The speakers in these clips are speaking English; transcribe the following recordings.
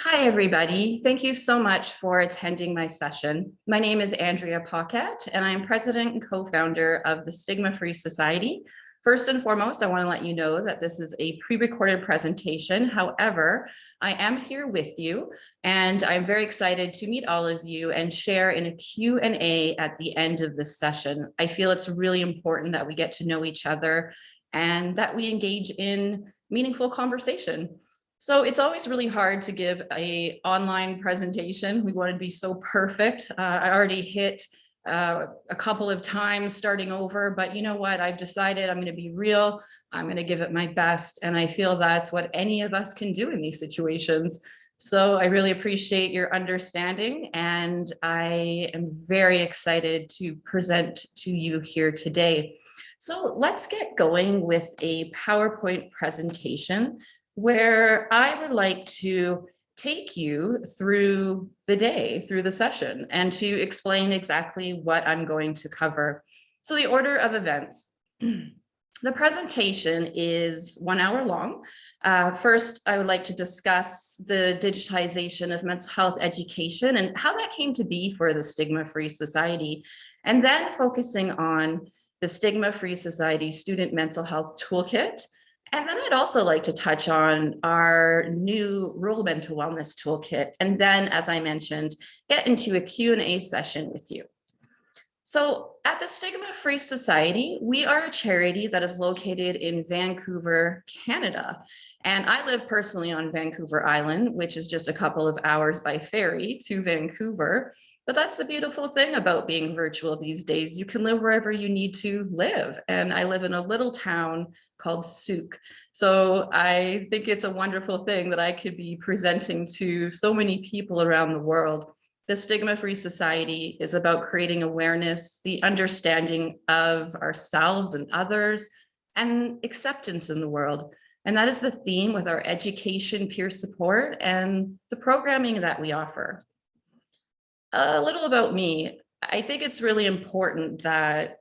Hi, everybody. Thank you so much for attending my session. My name is Andrea Paquette, and I'm president and co-founder of the Stigma-Free Society. First and foremost, I want to let you know that this is a pre-recorded presentation. However, I am here with you, and I'm very excited to meet all of you and share in a Q&A at the end of this session. I feel it's really important that we get to know each other and that we engage in meaningful conversation. So it's always really hard to give an online presentation. We want to be so perfect. I already hit a couple of times starting over, but you know what? I've decided I'm going to be real. I'm going to give it my best. And I feel that's what any of us can do in these situations. So I really appreciate your understanding, and I am very excited to present to you here today. So let's get going with a PowerPoint presentation where I would like to take you through the day, through the session, and to explain exactly what I'm going to cover. So the order of events. The presentation is 1 hour long. First, I would like to discuss the digitization of mental health education and how that came to be for the Stigma-Free Society, and then focusing on the Stigma-Free Society Student Mental Health Toolkit. And then I'd also like to touch on our new Rural Mental Wellness Toolkit. And then, as I mentioned, get into a Q&A session with you. So at the Stigma-Free Society, we are a charity that is located in Vancouver, Canada. And I live personally on Vancouver Island, which is just a couple of hours by ferry to Vancouver. But that's the beautiful thing about being virtual these days. You can live wherever you need to live. And I live in a little town called Souk. So I think it's a wonderful thing that I could be presenting to so many people around the world. The Stigma-Free Society is about creating awareness, the understanding of ourselves and others, and acceptance in the world. And that is the theme with our education, peer support, and the programming that we offer. A little about me. I think it's really important that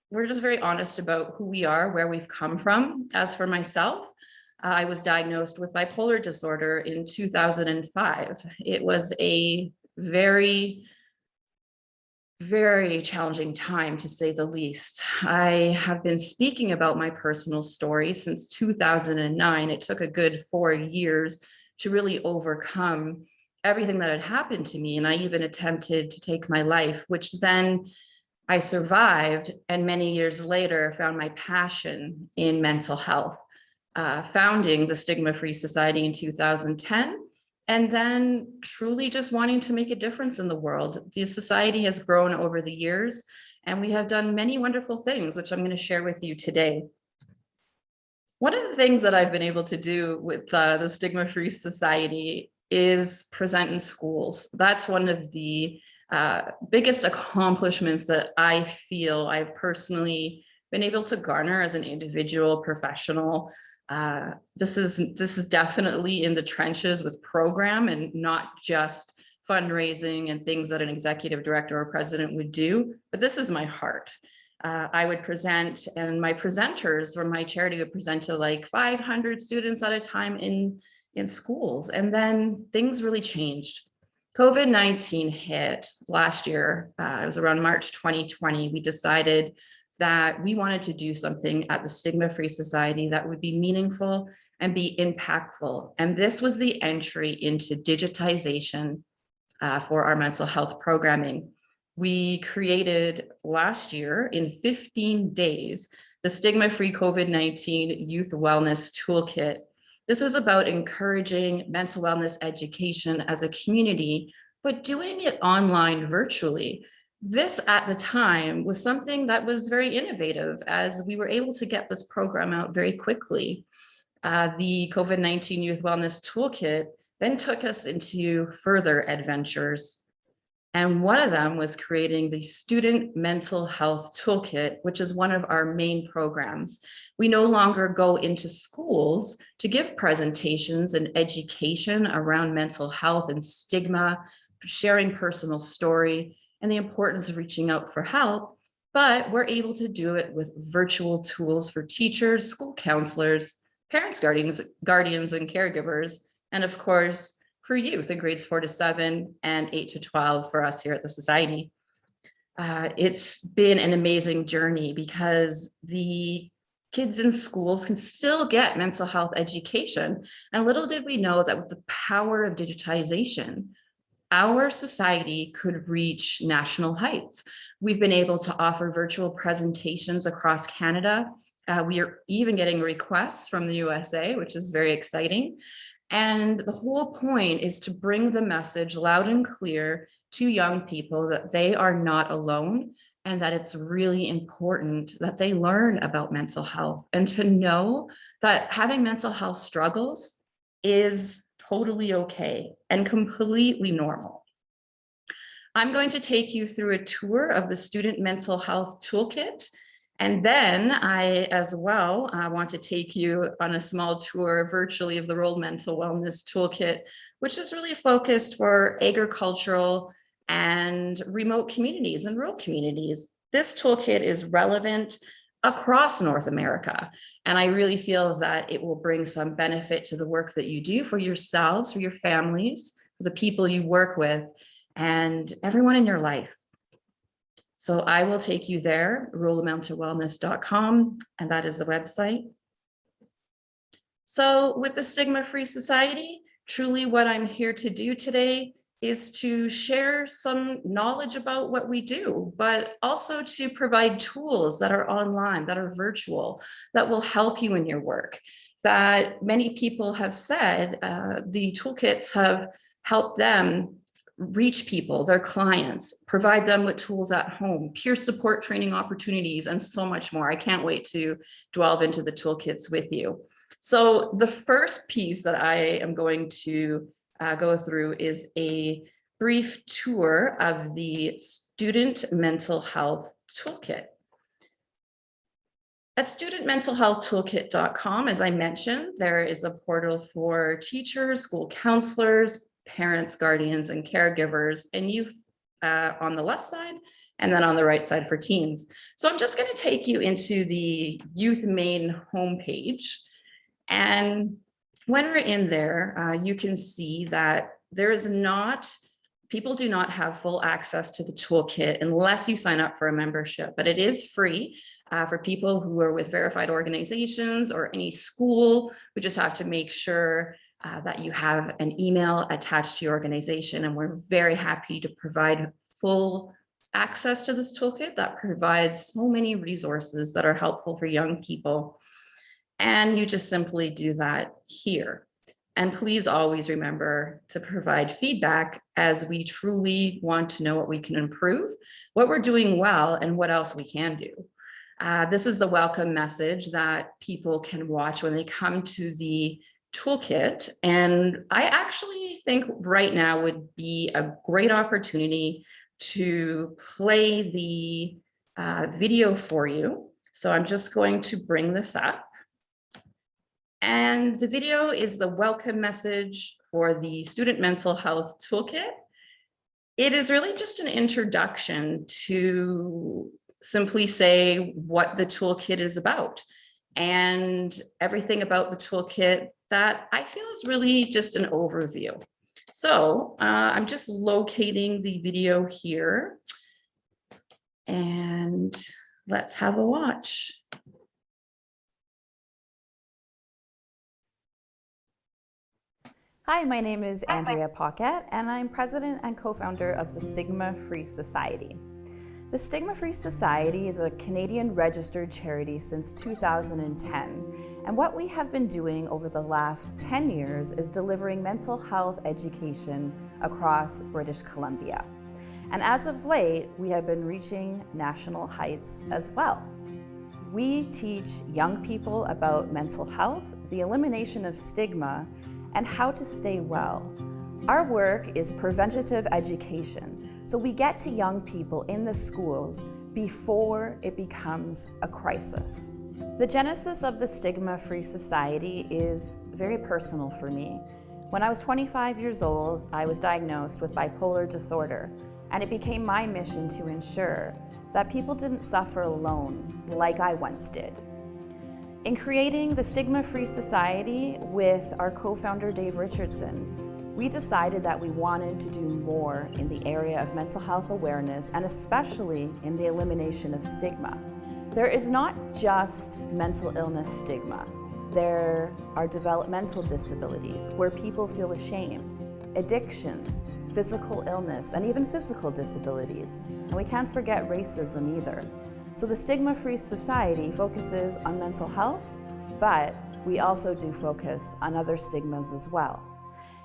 we're just very honest about who we are, where we've come from. As for myself, I was diagnosed with bipolar disorder in 2005. It was a very challenging time, to say the least. I have been speaking about my personal story since 2009. It took a good 4 years to really overcome everything that had happened to me. And I even attempted to take my life, which then I survived, and many years later found my passion in mental health, founding the Stigma-Free Society in 2010. And then truly just wanting to make a difference in the world. The society has grown over the years, and we have done many wonderful things, which I'm going to share with you today. One of the things that I've been able to do with the Stigma-Free Society is present in schools. That's one of the biggest accomplishments that I feel I've personally been able to garner as an individual professional. This is definitely in the trenches with program and not just fundraising and things that an executive director or president would do, but this is my heart. I would present, and my presenters from my charity would present to like 500 students at a time in schools. And then things really changed. COVID-19 hit last year. It was around March 2020. We decided that we wanted to do something at the Stigma-Free Society that would be meaningful and be impactful. And this was the entry into digitization for our mental health programming. We created last year in 15 days, the Stigma-Free COVID-19 Youth Wellness Toolkit. This was about encouraging mental wellness education as a community, but doing it online virtually. This at the time was something that was very innovative, as we were able to get this program out very quickly. The COVID-19 Youth Wellness Toolkit then took us into further adventures. And one of them was creating the Student Mental Health Toolkit, which is one of our main programs. We no longer go into schools to give presentations and education around mental health and stigma, sharing personal story, and the importance of reaching out for help, but we're able to do it with virtual tools for teachers, school counselors, parents, guardians, and caregivers, and of course, for youth in grades 4 to 7 and 8 to 12 for us here at the Society. It's been an amazing journey because the kids in schools can still get mental health education. And little did we know that with the power of digitization, our society could reach national heights. We've been able to offer virtual presentations across Canada. We are even getting requests from the USA, which is very exciting. And the whole point is to bring the message loud and clear to young people that they are not alone and that it's really important that they learn about mental health and to know that having mental health struggles is totally okay and completely normal. I'm going to take you through a tour of the Student Mental Health Toolkit. And then I, as well, want to take you on a small tour virtually of the Rural Mental Wellness Toolkit, which is really focused for agricultural and remote communities and rural communities. This toolkit is relevant across North America. And I really feel that it will bring some benefit to the work that you do for yourselves, for your families, for the people you work with, and everyone in your life. So I will take you there, ruralmentalwellness.com, and that is the website. So with the Stigma-Free Society, truly what I'm here to do today is to share some knowledge about what we do, but also to provide tools that are online, that are virtual, that will help you in your work. That many people have said the toolkits have helped them reach people, their clients, provide them with tools at home, peer support training opportunities, and so much more. I can't wait to delve into the toolkits with you. So the first piece that I am going to go through is a brief tour of the Student Mental Health Toolkit. At studentmentalhealthtoolkit.com, as I mentioned, there is a portal for teachers, school counselors, parents, guardians, and caregivers, and youth on the left side, and then on the right side for teens. So I'm just going to take you into the youth main homepage. And when we're in there, you can see that there is not, people do not have full access to the toolkit unless you sign up for a membership, but it is free for people who are with verified organizations or any school. We just have to make sure that you have an email attached to your organization, and we're very happy to provide full access to this toolkit that provides so many resources that are helpful for young people. And you just simply do that here. And please always remember to provide feedback, as we truly want to know what we can improve, what we're doing well, and what else we can do. This is the welcome message that people can watch when they come to the toolkit. And I actually think right now would be a great opportunity to play the video for you. So I'm just going to bring this up. And the video is the welcome message for the Student Mental Health Toolkit. It is really just an introduction to simply say what the toolkit is about, and everything about the toolkit that I feel is really just an overview. So I'm just locating the video here, and let's have a watch. Hi, my name is Andrea Paquette, and I'm president and co-founder of the Stigma-Free Society. The Stigma-Free Society is a Canadian registered charity since 2010, and what we have been doing over the last 10 years is delivering mental health education across British Columbia. And as of late, we have been reaching national heights as well. We teach young people about mental health, the elimination of stigma, and how to stay well. Our work is preventative education, so we get to young people in the schools before it becomes a crisis. The genesis of the Stigma-Free Society is very personal for me. When I was 25 years old, I was diagnosed with bipolar disorder, and it became my mission to ensure that people didn't suffer alone like I once did. In creating the Stigma-Free Society with our co-founder Dave Richardson, we decided that we wanted to do more in the area of mental health awareness and especially in the elimination of stigma. There is not just mental illness stigma. There are developmental disabilities where people feel ashamed, addictions, physical illness, and even physical disabilities. And we can't forget racism either. So the Stigma-Free Society focuses on mental health, but we also do focus on other stigmas as well.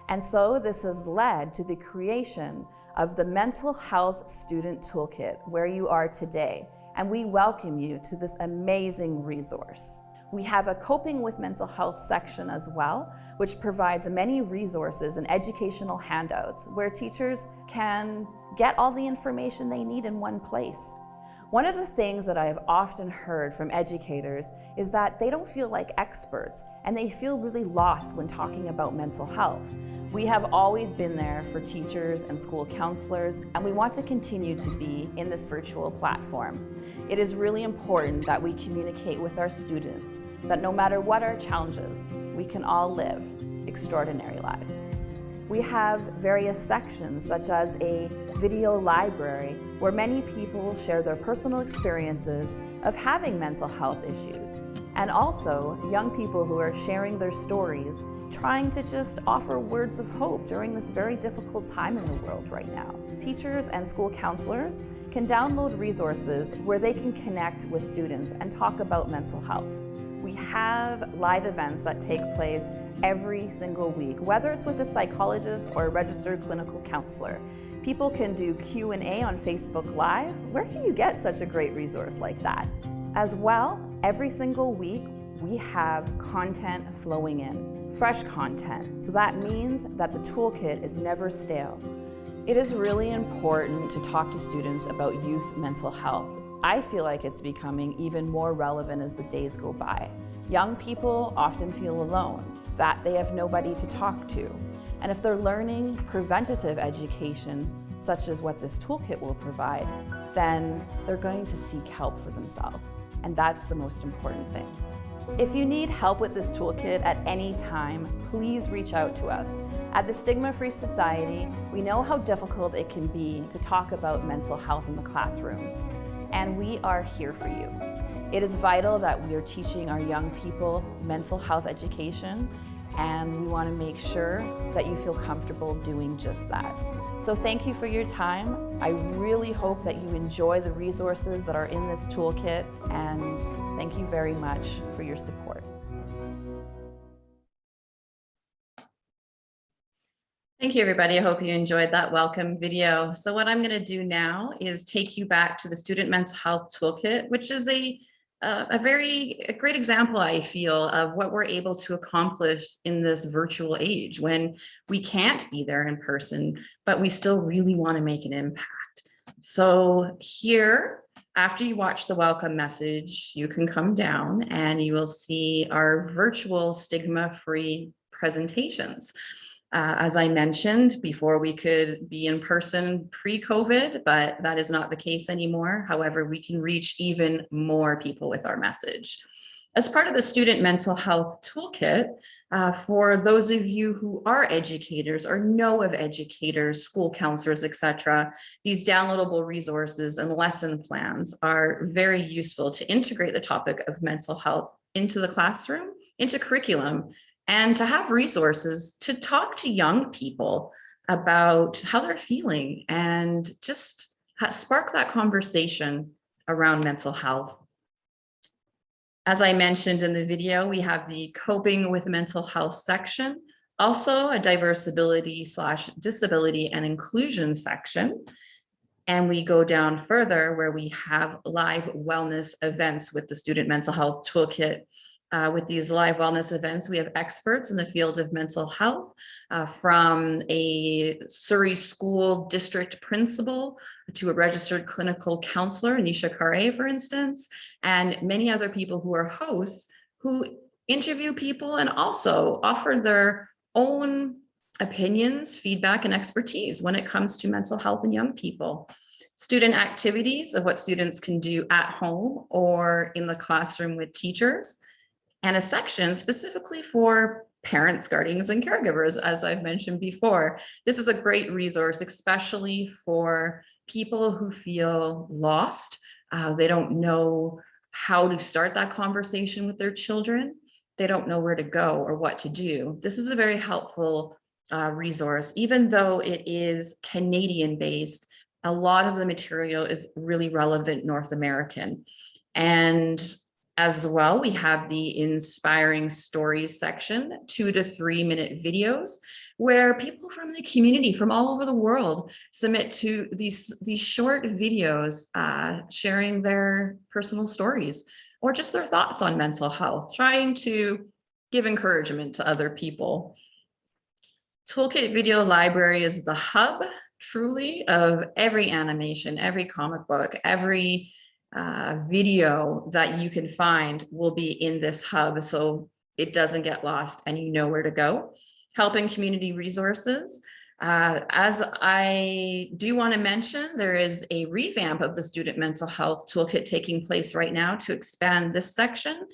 And so this has led to the creation of the Mental Health Student Toolkit, where you are today. And we welcome you to this amazing resource. We have a coping with mental health section as well, which provides many resources and educational handouts where teachers can get all the information they need in one place. One of the things that I have often heard from educators is that they don't feel like experts and they feel really lost when talking about mental health. We have always been there for teachers and school counselors, and we want to continue to be in this virtual platform. It is really important that we communicate with our students that no matter what our challenges, we can all live extraordinary lives. We have various sections such as a video library where many people share their personal experiences of having mental health issues, and also young people who are sharing their stories, trying to just offer words of hope during this very difficult time in the world right now. Teachers and school counselors can download resources where they can connect with students and talk about mental health. We have live events that take place every single week, whether it's with a psychologist or a registered clinical counselor. People can do Q&A on Facebook Live. Where can you get such a great resource like that? As well, every single week, we have content flowing in, fresh content. So that means that the toolkit is never stale. It is really important to talk to students about youth mental health. I feel like it's becoming even more relevant as the days go by. Young people often feel alone, that they have nobody to talk to. And if they're learning preventative education, such as what this toolkit will provide, then they're going to seek help for themselves. And that's the most important thing. If you need help with this toolkit at any time, please reach out to us. At the Stigma-Free Society, we know how difficult it can be to talk about mental health in the classrooms, and we are here for you. It is vital that we are teaching our young people mental health education, and we want to make sure that you feel comfortable doing just that. So thank you for your time. I really hope that you enjoy the resources that are in this toolkit, and thank you very much for your support. Thank you, everybody. I hope you enjoyed that welcome video. So what I'm going to do now is take you back to the Student Mental Health Toolkit, which is a great example, I feel, of what we're able to accomplish in this virtual age when we can't be there in person, but we still really want to make an impact. So here, after you watch the welcome message, you can come down and you will see our virtual stigma-free presentations. As I mentioned before, we could be in person pre-COVID, but that is not the case anymore. However, we can reach even more people with our message. As part of the Student Mental Health Toolkit, for those of you who are educators or know of educators, school counselors, etc., these downloadable resources and lesson plans are very useful to integrate the topic of mental health into the classroom, into curriculum, and to have resources to talk to young people about how they're feeling and just spark that conversation around mental health. As I mentioned in the video, we have the coping with mental health section, also a diversity/disability and inclusion section. And we go down further where we have live wellness events with the Student Mental Health Toolkit. With these live wellness events, we have experts in the field of mental health, from a Surrey School District Principal to a registered clinical counselor, Nisha Kare, for instance, and many other people who are hosts who interview people and also offer their own opinions, feedback, and expertise when it comes to mental health in young people. Student activities of what students can do at home or in the classroom with teachers, and a section specifically for parents, guardians, and caregivers, as I've mentioned before. This is a great resource, especially for people who feel lost. They don't know how to start that conversation with their children. They don't know where to go or what to do. This is a very helpful resource. Even though it is Canadian based, a lot of the material is really relevant North American. And as well, we have the inspiring stories section, 2 to 3 minute videos, where people from the community from all over the world submit to these short videos, sharing their personal stories or just their thoughts on mental health, trying to give encouragement to other people. Toolkit Video Library is the hub, truly, of every animation, every comic book, every video that you can find will be in this hub, so it doesn't get lost and you know where to go. Helping community resources. As I do want to mention, there is a revamp of the Student Mental Health Toolkit taking place right now to expand this section.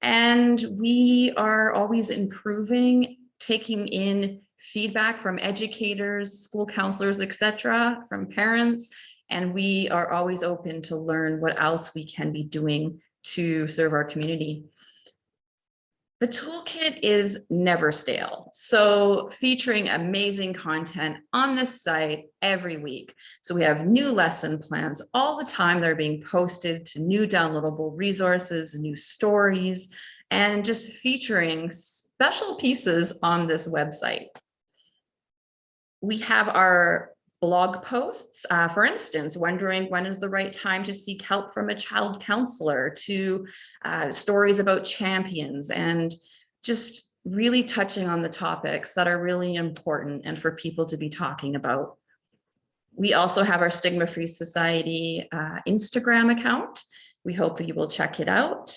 And we are always improving, taking in feedback from educators, school counselors, etc., from parents, and we are always open to learn what else we can be doing to serve our community. The toolkit is never stale, so featuring amazing content on this site every week. So we have new lesson plans all the time that are being posted to new downloadable resources, new stories, and just featuring special pieces on this website. We have our blog posts, for instance, wondering when is the right time to seek help from a child counselor, to stories about champions, and just really touching on the topics that are really important and for people to be talking about. We also have our Stigma-Free Society Instagram account. We hope that you will check it out,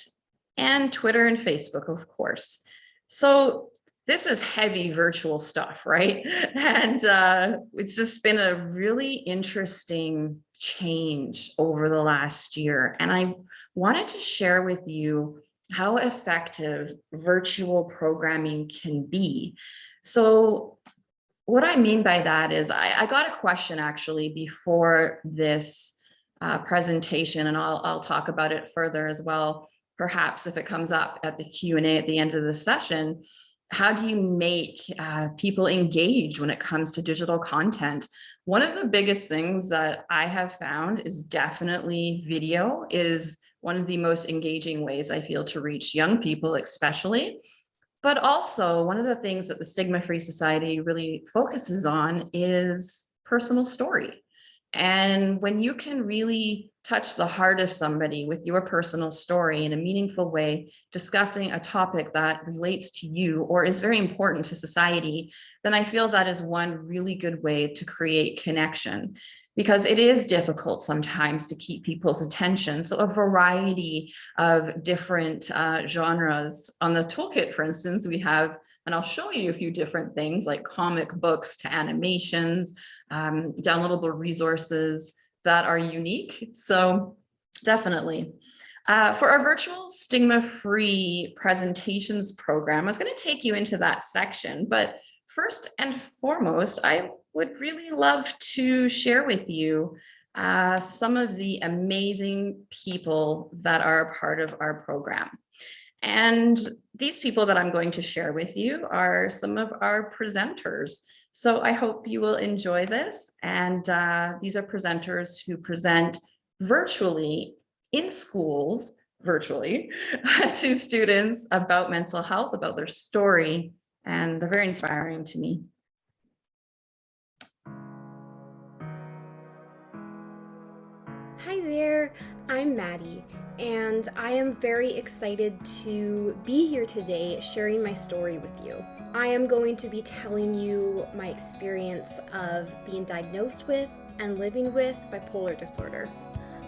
and Twitter and Facebook, of course. So this is heavy virtual stuff, right? And it's just been a really interesting change over the last year. And I wanted to share with you how effective virtual programming can be. So what I mean by that is I got a question actually before this presentation, and I'll talk about it further as well, perhaps if it comes up at the Q&A at the end of the session. How do you make people engage when it comes to digital content? One of the biggest things that I have found is definitely video is one of the most engaging ways I feel to reach young people, especially. But also one of the things that the Stigma-Free Society really focuses on is personal story. And when you can really touch the heart of somebody with your personal story in a meaningful way, discussing a topic that relates to you or is very important to society, then I feel that is one really good way to create connection, because it is difficult sometimes to keep people's attention. So a variety of different genres. On the toolkit, for instance, we have, and I'll show you a few different things like comic books to animations, downloadable resources that are unique. So definitely. For our virtual stigma-free presentations program, I was going to take you into that section, but first and foremost, I would really love to share with you some of the amazing people that are a part of our program. And these people that I'm going to share with you are some of our presenters. So I hope you will enjoy this. And these are presenters who present virtually in schools, virtually, to students about mental health, about their story, and they're very inspiring to me. Hi there, I'm Maddie, and I am very excited to be here today sharing my story with you. I am going to be telling you my experience of being diagnosed with and living with bipolar disorder.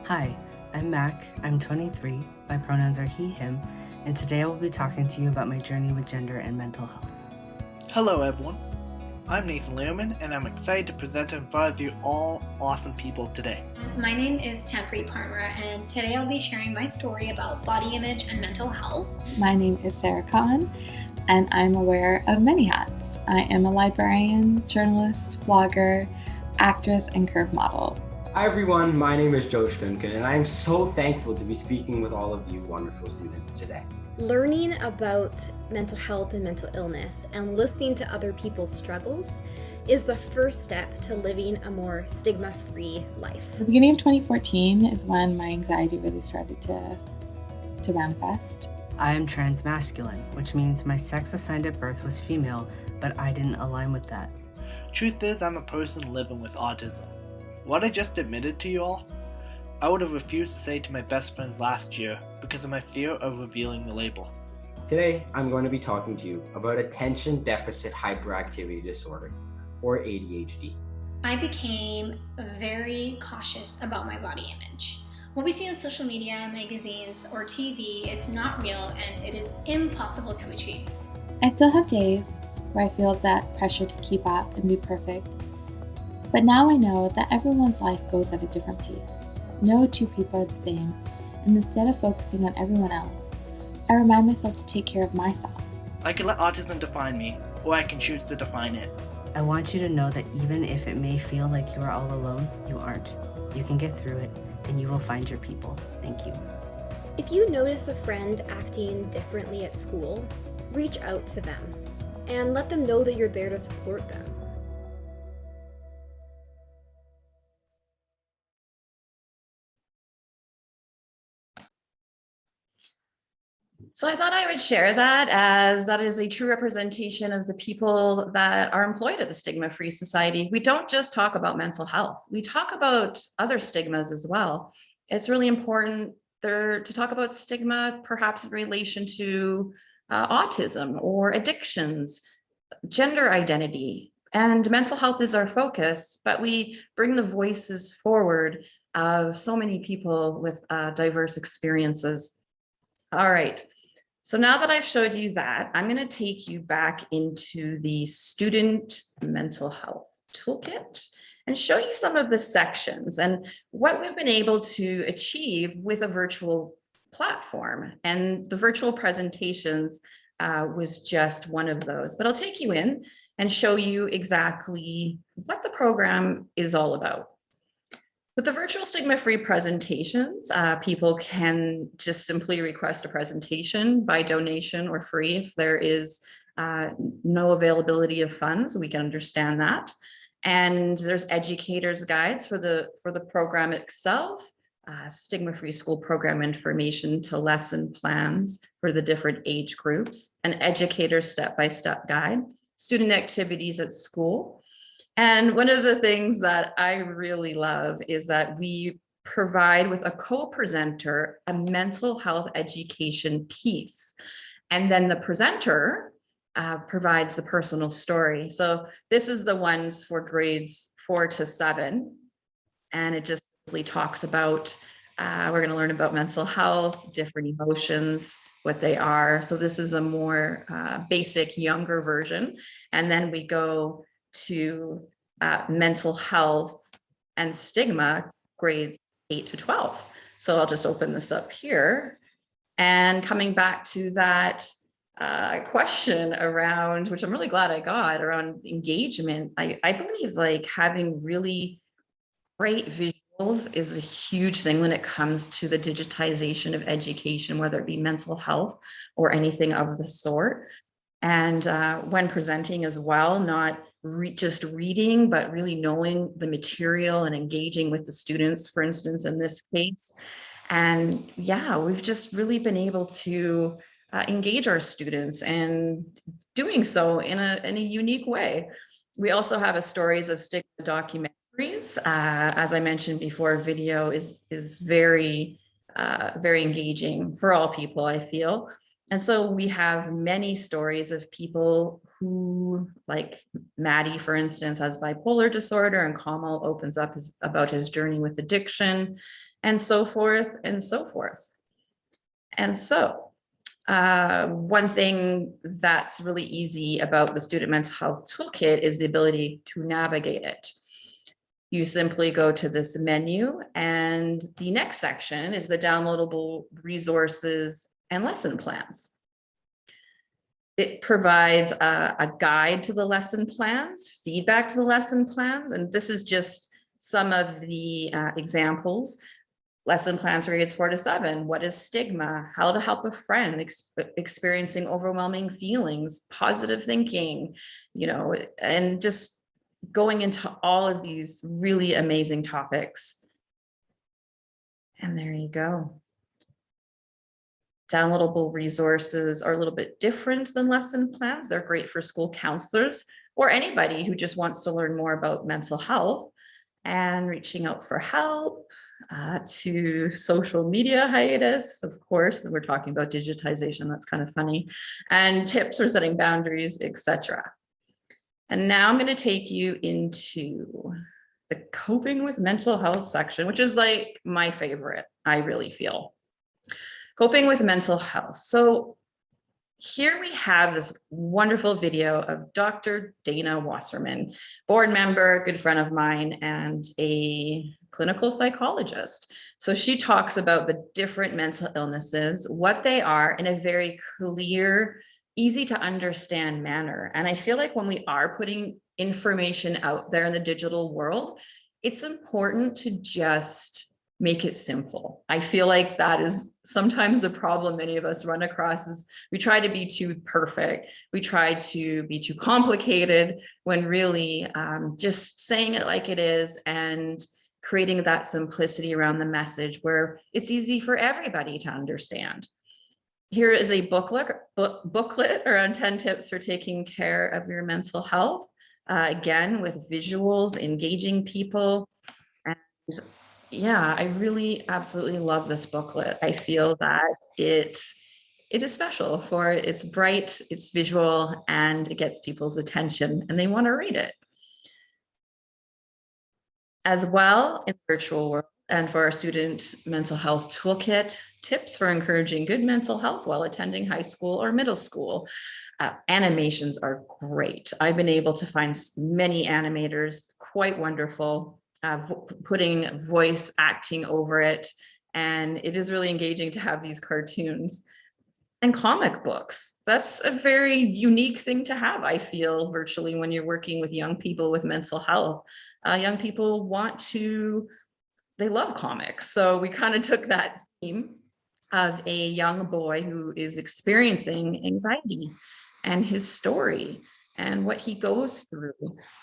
Hi, I'm Mac, I'm 23, my pronouns are he, him, and today I will be talking to you about my journey with gender and mental health. Hello everyone, I'm Nathan Lehrman, and I'm excited to present in front of you all awesome people today. My name is Temporary Parmara, and today I'll be sharing my story about body image and mental health. My name is Sarah Khan. and I'm aware of many hats. I am a librarian, journalist, blogger, actress, and curve model. Hi everyone, my name is Josh Duncan, and I'm so thankful to be speaking with all of you wonderful students today. Learning about mental health and mental illness and listening to other people's struggles is the first step to living a more stigma-free life. The beginning of 2014 is when my anxiety really started to manifest. I am transmasculine, which means my sex assigned at birth was female, but I didn't align with that. Truth is, I'm a person living with autism. What I just admitted to you all, I would have refused to say to my best friends last year because of my fear of revealing the label. Today, I'm going to be talking to you about attention deficit hyperactivity disorder, or ADHD. I became very cautious about my body image. What we see on social media, magazines, or TV is not real and it is impossible to achieve. I still have days where I feel that pressure to keep up and be perfect. But now I know that everyone's life goes at a different pace. No two people are the same, and instead of focusing on everyone else, I remind myself to take care of myself. I can let autism define me, or I can choose to define it. I want you to know that even if it may feel like you are all alone, you aren't. You can get through it, and you will find your people. Thank you. If you notice a friend acting differently at school, reach out to them and let them know that you're there to support them. So I thought I would share that, as that is a true representation of the people that are employed at the Stigma-Free Society. We don't just talk about mental health, we talk about other stigmas as well. It's really important there to talk about stigma, perhaps in relation to autism or addictions, gender identity, and mental health is our focus, but we bring the voices forward of so many people with diverse experiences. All right. So now that I've showed you that, I'm going to take you back into the Student Mental Health Toolkit and show you some of the sections and what we've been able to achieve with a virtual platform. And the virtual presentations was just one of those, but I'll take you in and show you exactly what the program is all about. With the virtual stigma-free presentations, people can just simply request a presentation by donation or free if there is no availability of funds. We can understand that. And there's educators' guides for the program itself, stigma-free school program information to lesson plans for the different age groups, an educator step-by-step guide, student activities at school. And one of the things that I really love is that we provide with a co-presenter a mental health education piece. And then the presenter provides the personal story. So this is the ones for grades 4 to 7. And it just really talks about, we're going to learn about mental health, different emotions, what they are. So this is a more basic, younger version. And then we go to mental health and stigma, grades 8 to 12. So I'll just open this up here. And coming back to that question around, which I'm really glad I got, around engagement, I believe like having really great visuals is a huge thing when it comes to the digitization of education, whether it be mental health or anything of the sort. And when presenting as well, not just reading, but really knowing the material and engaging with the students, for instance, in this case. And yeah, we've just really been able to engage our students and doing so in a unique way. We also have a stories of stigma documentaries. As I mentioned before, video is very, very engaging for all people, I feel. And so we have many stories of people who, like Maddie, for instance, has bipolar disorder, and Kamal opens up about his journey with addiction, and so forth and so forth. And so one thing that's really easy about the Student Mental Health Toolkit is the ability to navigate it. You simply go to this menu, and the next section is the downloadable resources and lesson plans. It provides a guide to the lesson plans, feedback to the lesson plans, and this is just some of the examples. Lesson plans for grades 4 to 7. What is stigma? How to help a friend experiencing overwhelming feelings, positive thinking, and just going into all of these really amazing topics. And there you go. Downloadable resources are a little bit different than lesson plans. They're great for school counselors or anybody who just wants to learn more about mental health and reaching out for help, to social media hiatus, of course, we're talking about digitization, that's kind of funny, and tips for setting boundaries, etc. And now I'm going to take you into the coping with mental health section, which is like my favorite, I really feel. Coping with mental health. So here we have this wonderful video of Dr. Dana Wasserman, board member, good friend of mine, and a clinical psychologist. So she talks about the different mental illnesses, what they are in a very clear, easy to understand manner. And I feel like when we are putting information out there in the digital world, it's important to just make it simple. I feel like that is sometimes the problem many of us run across is we try to be too perfect. We try to be too complicated when really just saying it like it is and creating that simplicity around the message where it's easy for everybody to understand. Here is a booklet around 10 tips for taking care of your mental health. Again, with visuals, engaging people. And yeah, I really absolutely love this booklet. I feel that it is special for it's bright, it's visual, and it gets people's attention and they want to read it. As well, in the virtual world and for our student mental health toolkit, tips for encouraging good mental health while attending high school or middle school. Animations are great. I've been able to find many animators quite wonderful. Putting voice acting over it, and it is really engaging to have these cartoons. And comic books, that's a very unique thing to have, I feel, virtually when you're working with young people with mental health. Young people they love comics, so we kind of took that theme of a young boy who is experiencing anxiety and his story and what he goes through,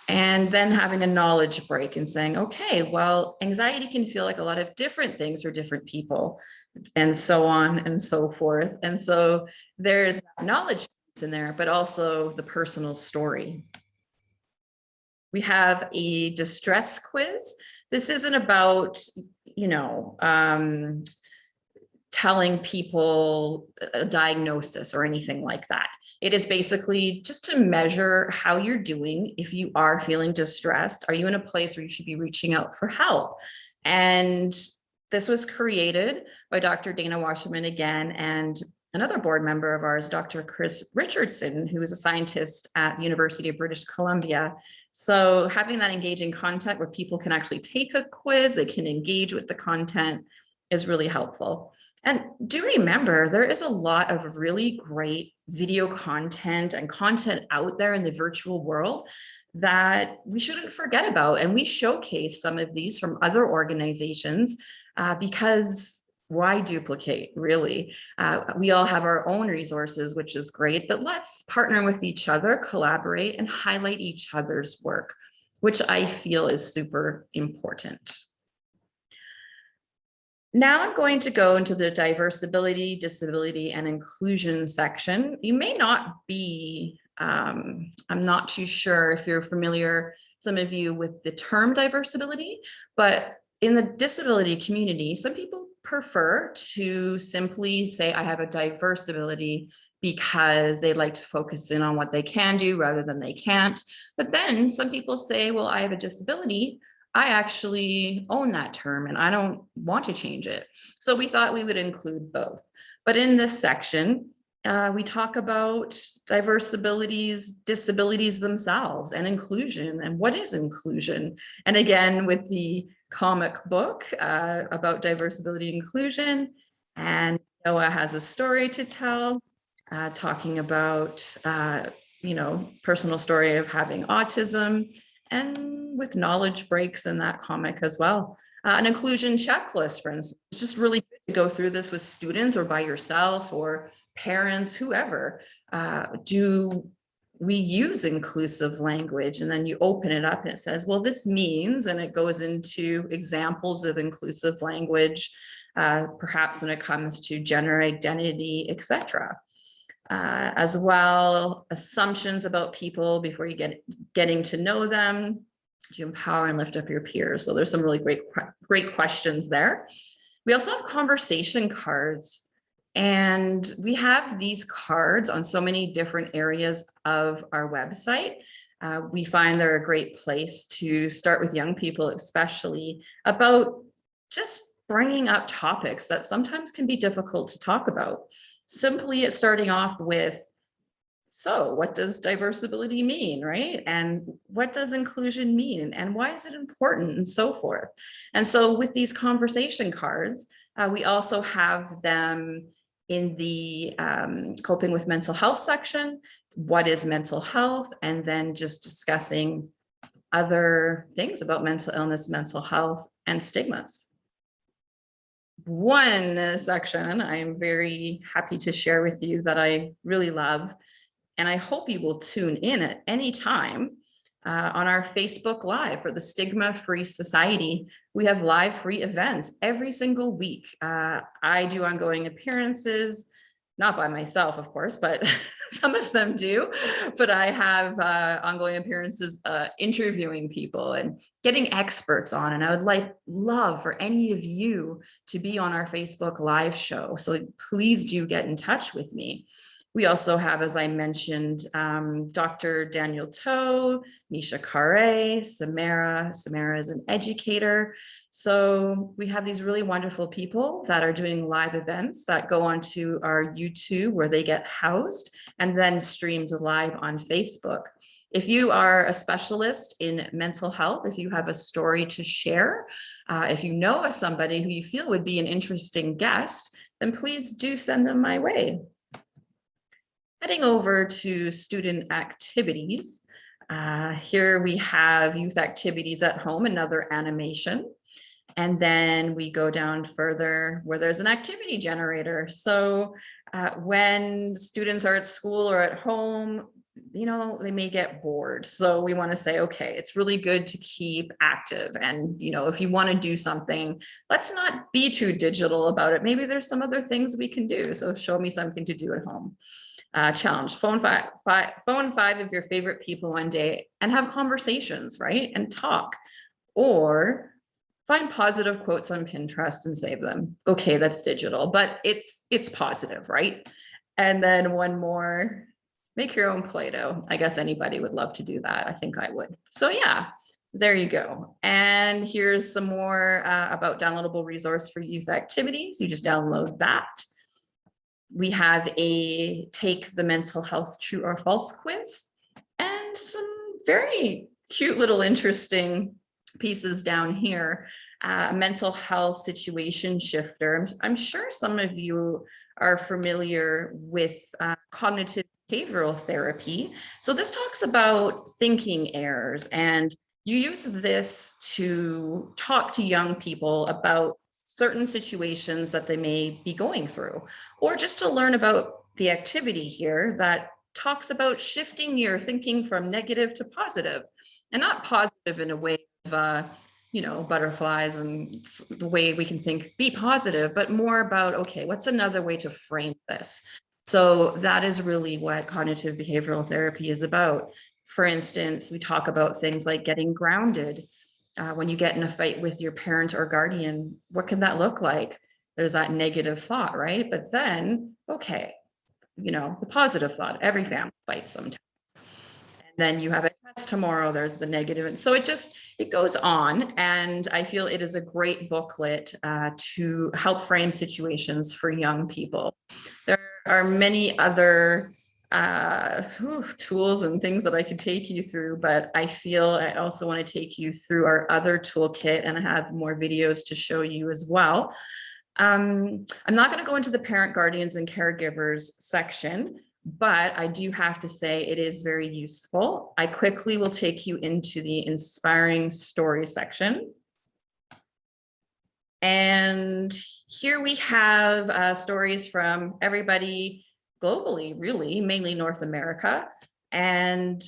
and then having a knowledge break and saying, okay, well, anxiety can feel like a lot of different things for different people, and so on and so forth. And so there's knowledge in there, but also the personal story. We have a distress quiz. This isn't about, telling people a diagnosis or anything like that. It is basically just to measure how you're doing. If you are feeling distressed, are you in a place where you should be reaching out for help? And this was created by Dr. Dana Wasserman again, and another board member of ours, Dr. Chris Richardson, who is a scientist at the University of British Columbia. So having that engaging content where people can actually take a quiz, they can engage with the content is really helpful. And do remember, there is a lot of really great video content and content out there in the virtual world that we shouldn't forget about. And we showcase some of these from other organizations because why duplicate, really? We all have our own resources, which is great, but let's partner with each other, collaborate, and highlight each other's work, which I feel is super important. Now I'm going to go into the diversibility, disability, and inclusion section. You may not be, I'm not too sure if you're familiar, some of you, with the term diversibility, but in the disability community, some people prefer to simply say, I have a diverse ability, because they like to focus in on what they can do rather than they can't. But then some people say, well, I have a disability. I actually own that term and I don't want to change it. So we thought we would include both. But in this section, we talk about diverse abilities, disabilities themselves, and inclusion, and what is inclusion. And again, with the comic book about diverse ability and inclusion, and Noah has a story to tell. talking about, personal story of having autism, and with knowledge breaks in that comic as well. An inclusion checklist, for instance. It's just really good to go through this with students or by yourself or parents, whoever. Do we use inclusive language? And then you open it up and it says, well, this means, and it goes into examples of inclusive language, perhaps when it comes to gender identity, etc. As well, assumptions about people before you getting to know them, to empower and lift up your peers. So there's some really great questions there. We also have conversation cards, and we have these cards on so many different areas of our website. We find they're a great place to start with young people, especially about just bringing up topics that sometimes can be difficult to talk about. Simply starting off with, so what does diversity mean, right? And what does inclusion mean? And why is it important, and so forth. And so with these conversation cards, we also have them in the coping with mental health section. What is mental health? And then just discussing other things about mental illness, mental health, and stigmas. One section I'm very happy to share with you that I really love, and I hope you will tune in at any time on our Facebook Live for the Stigma-Free Society. We have live free events every single week. I do ongoing appearances, not by myself, of course, but some of them do. But I have ongoing appearances interviewing people and getting experts on. And I would love for any of you to be on our Facebook Live show. So please do get in touch with me. We also have, as I mentioned, Dr. Daniel Toe, Nisha Kare, Samara. Samara is an educator. So we have these really wonderful people that are doing live events that go onto our YouTube, where they get housed and then streamed live on Facebook. If you are a specialist in mental health, if you have a story to share, if you know of somebody who you feel would be an interesting guest, then please do send them my way. Heading over to student activities, here we have youth activities at home, another animation. And then we go down further where there's an activity generator. So when students are at school or at home, they may get bored. So we want to say, okay, it's really good to keep active. And, if you want to do something, let's not be too digital about it. Maybe there's some other things we can do. So show me something to do at home. Challenge, phone five of your favorite people one day and have conversations, right? And talk, or find positive quotes on Pinterest and save them. Okay, that's digital, but it's positive, right? And then one more, make your own Play-Doh. I guess anybody would love to do that. I think I would. So yeah, there you go. And here's some more about downloadable resource for youth activities. You just download that. We have a take the mental health true or false quiz, and some very cute little interesting pieces down here. Mental health situation shifter. I'm sure some of you are familiar with cognitive behavioral therapy. So this talks about thinking errors, and you use this to talk to young people about certain situations that they may be going through, or just to learn about the activity here that talks about shifting your thinking from negative to positive, and not positive in a way of, butterflies and the way we can think, be positive, but more about, okay, what's another way to frame this? So that is really what cognitive behavioral therapy is about. For instance, we talk about things like getting grounded. When you get in a fight with your parent or guardian, what can that look like? There's that negative thought, right? But then, okay, the positive thought, every family fights sometimes. And then you have a test tomorrow, there's the negative. And so it goes on. And I feel it is a great booklet to help frame situations for young people. There are many other tools and things that I could take you through, but I feel I also want to take you through our other toolkit, and I have more videos to show you as well. I'm not going to go into the parent, guardians, and caregivers section, but I do have to say it is very useful. I quickly will take you into the inspiring story section. And here we have stories from everybody globally, really, mainly North America. And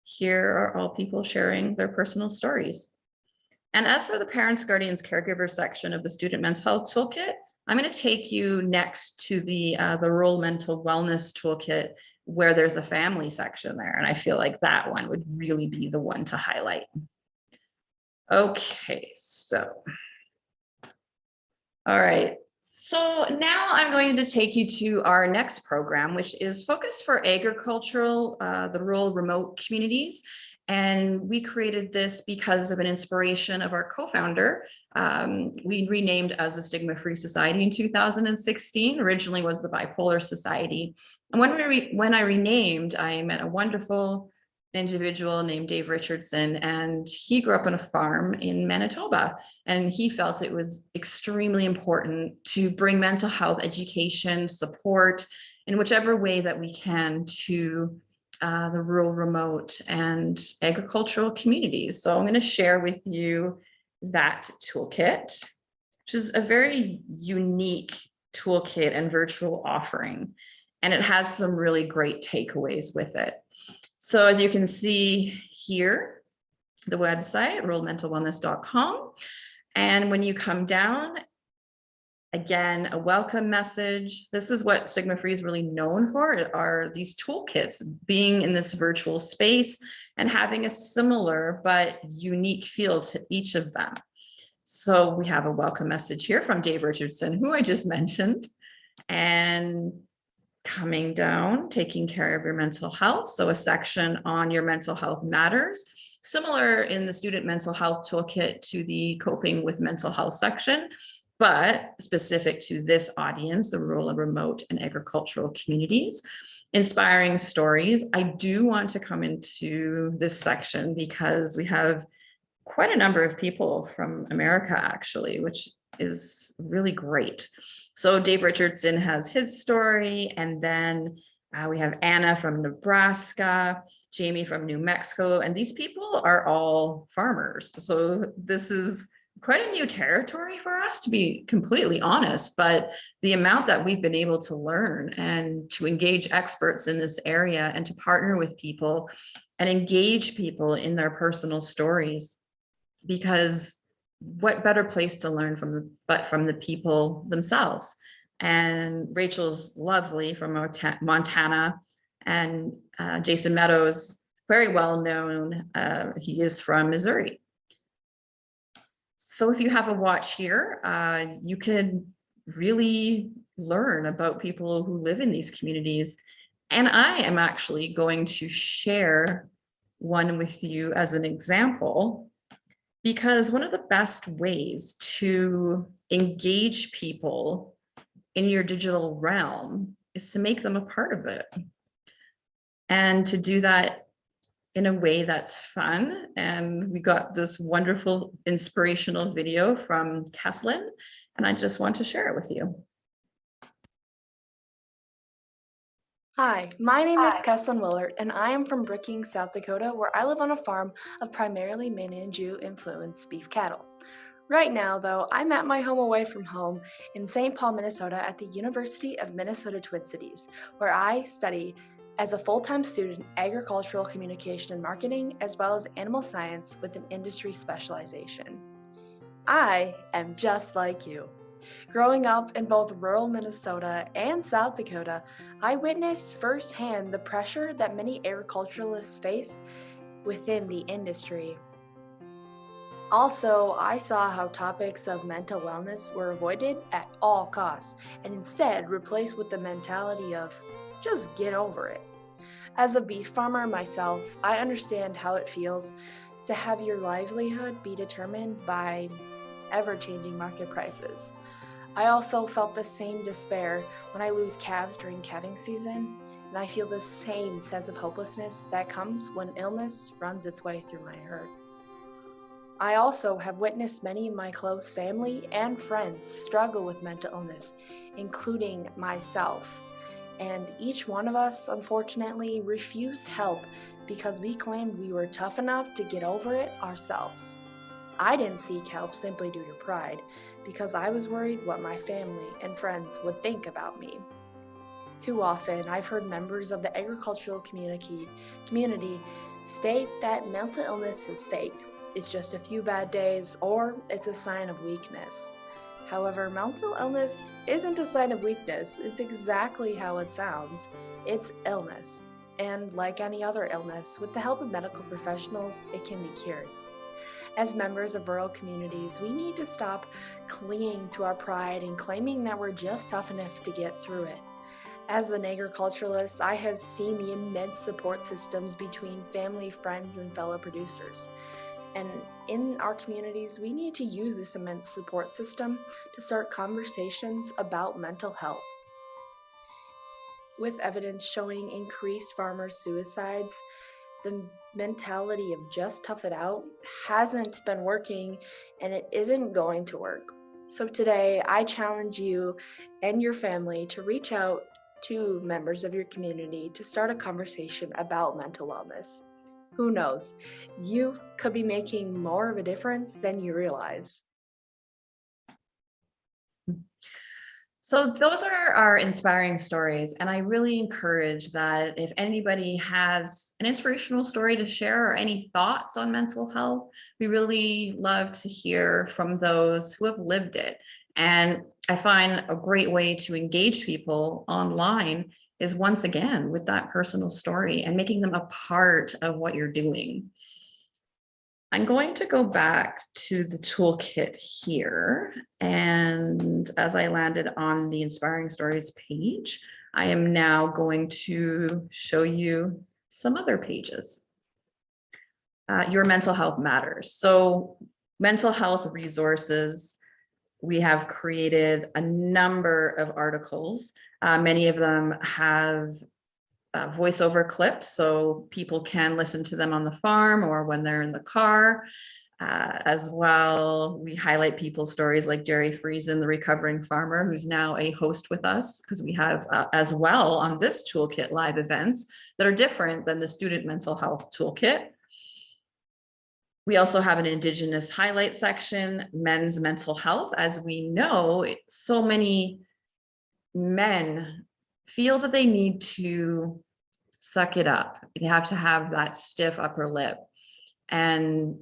here are all people sharing their personal stories. And as for the parents, guardians, caregivers section of the Student Mental Health Toolkit, I'm going to take you next to the Rural Mental Wellness Toolkit, where there's a family section there. And I feel like that one would really be the one to highlight. Okay, so, all right. So now I'm going to take you to our next program, which is focused for agricultural, the rural remote communities. And we created this because of an inspiration of our co-founder. We renamed as the Stigma-Free Society in 2016. Originally was the Bipolar Society. And when I renamed, I met a wonderful individual named Dave Richardson, and he grew up on a farm in Manitoba, and he felt it was extremely important to bring mental health education support in whichever way that we can to the rural, remote, and agricultural communities. So I'm going to share with you that toolkit, which is a very unique toolkit and virtual offering, and it has some really great takeaways with it. So as you can see here, the website, ruralmentalwellness.com. And when you come down, again, a welcome message. This is what Stigma-Free is really known for, are these toolkits, being in this virtual space and having a similar but unique feel to each of them. So we have a welcome message here from Dave Richardson, who I just mentioned, and coming down, taking care of your mental health. So a section on your mental health matters, similar in the Student Mental Health Toolkit to the Coping with Mental Health section, but specific to this audience, the rural and remote and agricultural communities. Inspiring stories. I do want to come into this section because we have quite a number of people from America, actually, which is really great. So Dave Richardson has his story, and then we have Anna from Nebraska, Jamie from New Mexico, and these people are all farmers. So this is quite a new territory for us, to be completely honest, but the amount that we've been able to learn and to engage experts in this area and to partner with people and engage people in their personal stories, because what better place to learn from from the people themselves. And Rachel's lovely from Montana, and Jason Meadows, very well known. He is from Missouri. So if you have a watch here, you can really learn about people who live in these communities. And I am actually going to share one with you as an example, because one of the best ways to engage people in your digital realm is to make them a part of it. And to do that in a way that's fun. And we got this wonderful inspirational video from Keslin, and I just want to share it with you. Hi, my name is Keslin Willard, and I am from Brookings, South Dakota, where I live on a farm of primarily Meninju-influenced beef cattle. Right now, though, I'm at my home away from home in St. Paul, Minnesota at the University of Minnesota Twin Cities, where I study as a full-time student agricultural communication and marketing, as well as animal science with an industry specialization. I am just like you. Growing up in both rural Minnesota and South Dakota, I witnessed firsthand the pressure that many agriculturalists face within the industry. Also, I saw how topics of mental wellness were avoided at all costs and instead replaced with the mentality of just get over it. As a beef farmer myself, I understand how it feels to have your livelihood be determined by ever-changing market prices. I also felt the same despair when I lose calves during calving season, and I feel the same sense of hopelessness that comes when illness runs its way through my herd. I also have witnessed many of my close family and friends struggle with mental illness, including myself. And each one of us, unfortunately, refused help because we claimed we were tough enough to get over it ourselves. I didn't seek help simply due to pride, because I was worried what my family and friends would think about me. Too often, I've heard members of the agricultural community state that mental illness is fake. It's just a few bad days, or it's a sign of weakness. However, mental illness isn't a sign of weakness. It's exactly how it sounds. It's illness. And like any other illness, with the help of medical professionals, it can be cured. As members of rural communities, we need to stop clinging to our pride and claiming that we're just tough enough to get through it. As an agriculturalist, I have seen the immense support systems between family, friends, and fellow producers. And in our communities, we need to use this immense support system to start conversations about mental health. With evidence showing increased farmer suicides, the mentality of just tough it out hasn't been working, and it isn't going to work. So today, I challenge you and your family to reach out to members of your community to start a conversation about mental wellness. Who knows? You could be making more of a difference than you realize. So those are our inspiring stories. And I really encourage that if anybody has an inspirational story to share or any thoughts on mental health, we really love to hear from those who have lived it. And I find a great way to engage people online is once again with that personal story and making them a part of what you're doing. I'm going to go back to the toolkit here. And as I landed on the Inspiring Stories page, I am now going to show you some other pages. Your mental health matters. So mental health resources, we have created a number of articles. Many of them have voiceover clips, so people can listen to them on the farm or when they're in the car. As well, we highlight people's stories like Jerry Friesen, the recovering farmer, who's now a host with us, because we have as well on this toolkit live events that are different than the student mental health toolkit. We also have an Indigenous highlight section, men's mental health. As we know, so many men feel that they need to suck it up. You have to have that stiff upper lip. And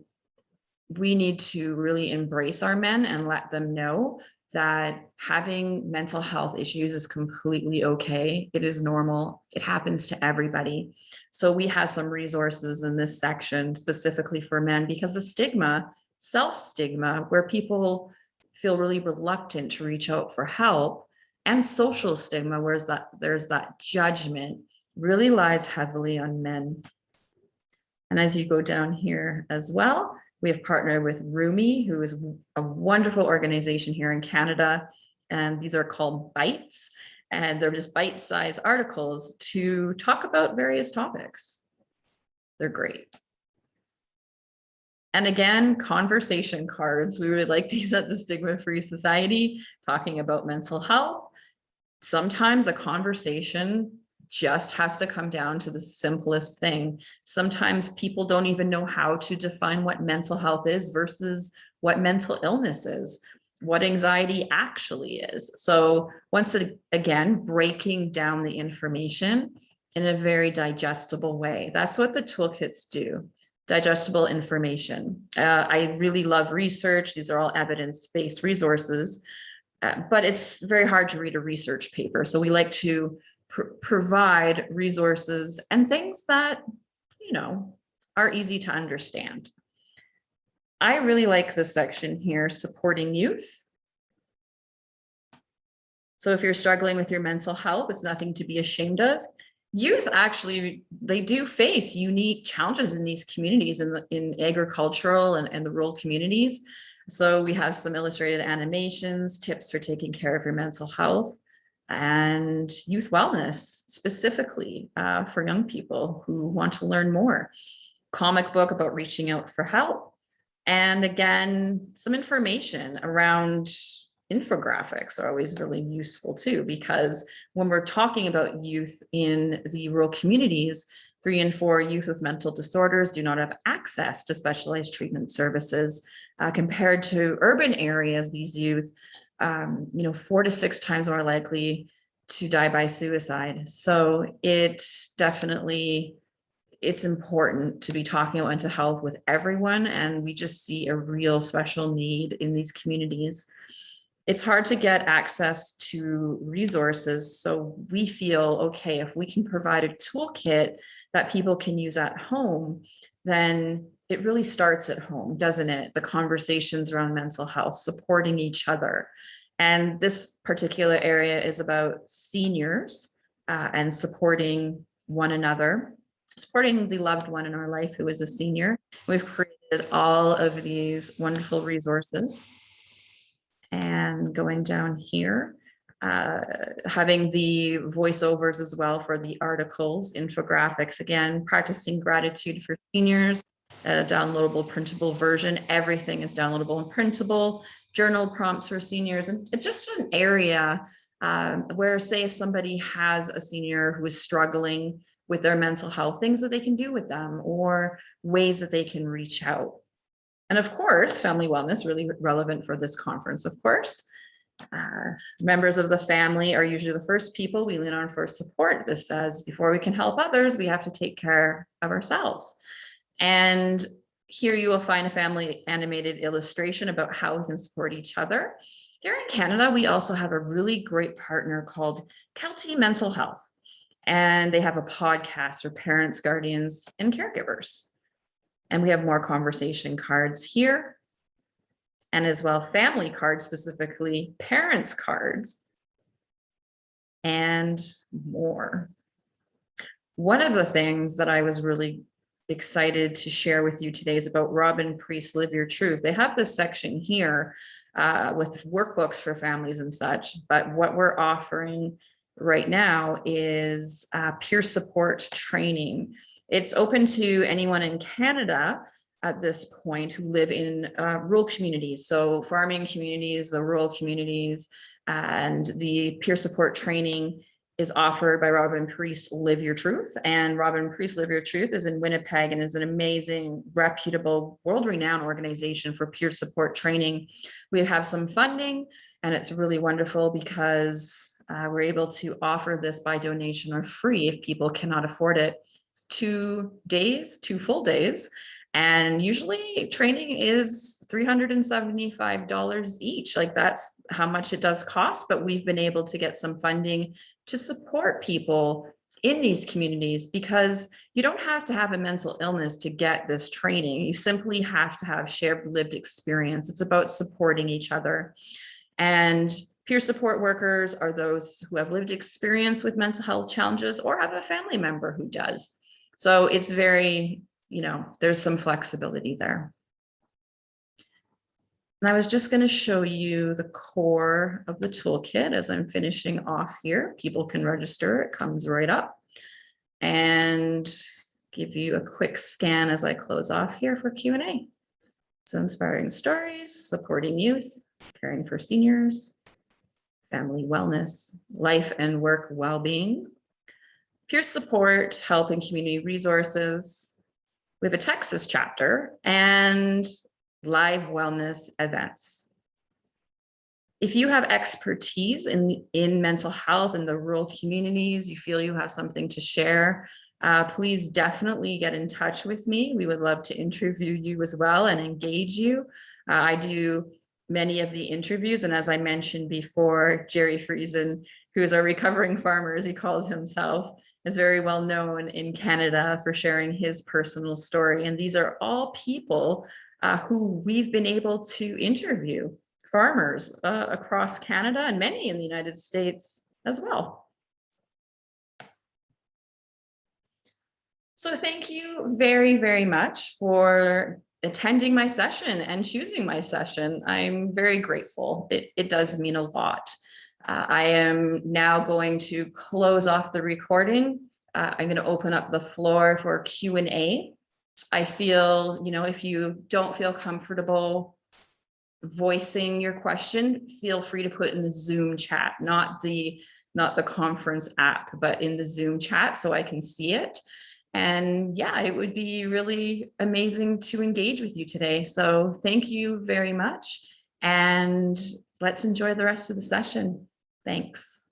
we need to really embrace our men and let them know that having mental health issues is completely okay. It is normal. It happens to everybody. So we have some resources in this section specifically for men, because the stigma, self-stigma, where people feel really reluctant to reach out for help, and social stigma, where there's that judgment, really lies heavily on men. And as you go down here as well, we have partnered with Rumi, who is a wonderful organization here in Canada. And these are called Bites. And they're just bite-sized articles to talk about various topics. They're great. And again, conversation cards. We really like these at the Stigma-Free Society, talking about mental health. Sometimes a conversation just has to come down to the simplest thing. Sometimes people don't even know how to define what mental health is versus what mental illness is, what anxiety actually is. So once again, breaking down the information in a very digestible way. That's what the toolkits do, digestible information. I really love research. These are all evidence-based resources, but it's very hard to read a research paper. So we like to provide resources and things that, you know, are easy to understand. I really like this section here, supporting youth. So if you're struggling with your mental health, it's nothing to be ashamed of. Youth actually, they do face unique challenges in these communities, in agricultural and the rural communities. So we have some illustrated animations, tips for taking care of your mental health, and youth wellness, specifically for young people who want to learn more. Comic book about reaching out for help. And again, some information around infographics are always really useful too, because when we're talking about youth in the rural communities, 3 in 4 youth with mental disorders do not have access to specialized treatment services. Compared to urban areas, these youth, 4 to 6 times more likely to die by suicide. So it's important to be talking about mental health with everyone, and we just see a real special need in these communities. It's hard to get access to resources, so we feel, okay, if we can provide a toolkit that people can use at home, then it really starts at home, doesn't it? The conversations around mental health, supporting each other. And this particular area is about seniors and supporting one another, supporting the loved one in our life who is a senior. We've created all of these wonderful resources. And going down here, having the voiceovers as well for the articles, infographics, again, practicing gratitude for seniors, a downloadable printable version. Everything is downloadable and printable, journal prompts for seniors, and just an area where, say, if somebody has a senior who is struggling with their mental health, things that they can do with them or ways that they can reach out. And of course, family wellness, really relevant for this conference, of course. Members of the family are usually the first people we lean on for support. This says, before we can help others, we have to take care of ourselves. And here you will find a family animated illustration about how we can support each other. Here in Canada, we also have a really great partner called Kelty Mental Health. And they have a podcast for parents, guardians, and caregivers. And we have more conversation cards here, and as well family cards, specifically parents cards, and more. One of the things that I was really excited to share with you today is about Robin Priest Live Your Truth. They have this section here with workbooks for families and such, but what we're offering right now is peer support training. It's open to anyone in Canada at this point who live in rural communities. So farming communities, the rural communities, and the peer support training is offered by Robin Priest Live Your Truth. And Robin Priest Live Your Truth is in Winnipeg and is an amazing, reputable, world-renowned organization for peer support training. We have some funding, and it's really wonderful because we're able to offer this by donation or free if people cannot afford it. It's 2 days, 2 full days. And usually training is $375 each. Like, that's how much it does cost, but we've been able to get some funding to support people in these communities, because you don't have to have a mental illness to get this training. You simply have to have shared lived experience. It's about supporting each other. And peer support workers are those who have lived experience with mental health challenges or have a family member who does. So it's very, there's some flexibility there. And I was just going to show you the core of the toolkit as I'm finishing off here. People can register, it comes right up, and give you a quick scan as I close off here for Q&A. So inspiring stories, supporting youth, caring for seniors, family wellness, life and work well-being, peer support, help and community resources. We have a Texas chapter and live wellness events. If you have expertise in mental health in the rural communities, you feel you have something to share, please definitely get in touch with me. We would love to interview you as well and engage you. I do many of the interviews, and as I mentioned before, Jerry Friesen, who is a recovering farmer, as he calls himself, is very well known in Canada for sharing his personal story. And these are all people who we've been able to interview, farmers across Canada and many in the United States as well. So thank you very, very much for attending my session and choosing my session. I'm very grateful. It does mean a lot. I am now going to close off the recording. I'm going to open up the floor for Q&A. I feel, if you don't feel comfortable voicing your question, feel free to put in the Zoom chat, not the conference app, but in the Zoom chat so I can see it. And yeah, it would be really amazing to engage with you today. So thank you very much. And let's enjoy the rest of the session. Thanks.